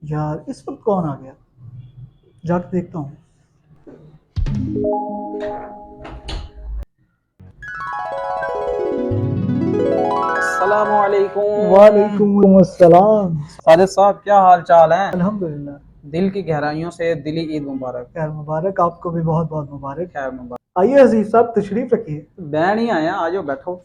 यार इस वक्त कौन आ गया, जाके देखता हूँ। अस्सलामुअलैकुम। वालेकुम अस्सलाम। साजिद साहब, क्या हाल चाल है? अल्हम्दुलिल्लाह। दिल की गहराइयों से दिली ईद मुबारक। खैर मुबारक, आपको भी बहुत बहुत मुबारक। खैर मुबारक। आइए हसीब साहब, तशरीफ रखिए। मैं नहीं आया, आज बैठो।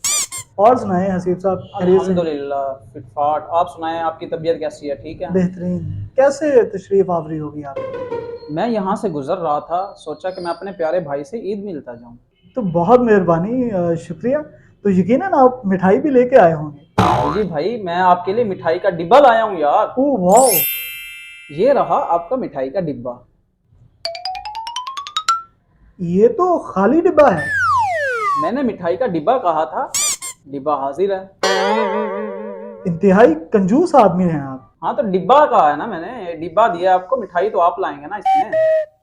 और सुनाए हसीब साहब, खैरियत से हैं? अल्हम्दुलिल्लाह फिटफाट। आप सुनाएं, आपकी तबीयत कैसी है? ठीक है। बेहतरीन। कैसे तशरीफ आवरी होगी आपकी? मैं यहाँ से गुजर रहा था, सोचा कि मैं अपने प्यारे भाई से ईद मिलता जाऊँ। तो बहुत मेहरबानी, शुक्रिया। तो यकीनन आप मिठाई भी लेके आए होंगे। जी जी भाई, मैं आपके लिए मिठाई का डिब्बा लाया हूँ यार। ओह वाह, ये रहा आपका मिठाई का डिब्बा। ये तो खाली डिब्बा है। मैंने मिठाई का डिब्बा कहा था, डिब्बा हाजिर है। इंतहाई कंजूस आदमी हैं आप। हाँ तो डिब्बा कहा है ना मैंने, डिब्बा दिया आपको, मिठाई तो आप लाएंगे ना इसमें।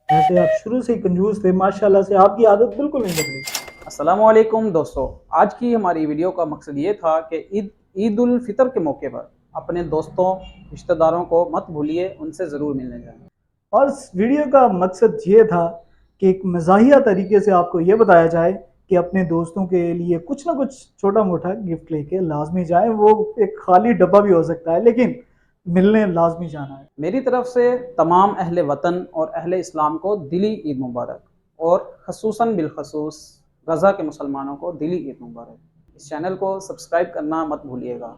वैसे आप शुरू से ही कंजूस थे, माशाल्लाह से आपकी आदत बिल्कुल नहीं बदली। अस्सलामुअलैकुम दोस्तों। आज की हमारी वीडियो का मकसद ये था कि ईद उल फितर के मौके पर अपने दोस्तों रिश्तेदारों को मत भूलिए, उनसे ज़रूर मिलने जाएं। और इस वीडियो का मकसद ये था कि एक मज़ाहिया तरीके से आपको ये बताया जाए कि अपने दोस्तों के लिए कुछ ना कुछ छोटा मोटा गिफ्ट लेके लाजमी जाएं। वो एक खाली डब्बा भी हो सकता है, लेकिन मिलने लाजमी जाना है। मेरी तरफ से तमाम अहले वतन और अहले इस्लाम को दिली ईद मुबारक, और खसूसन बिलखसूस गज़ा के मुसलमानों को दिली ईद मुबारक। इस चैनल को सब्सक्राइब करना मत भूलिएगा।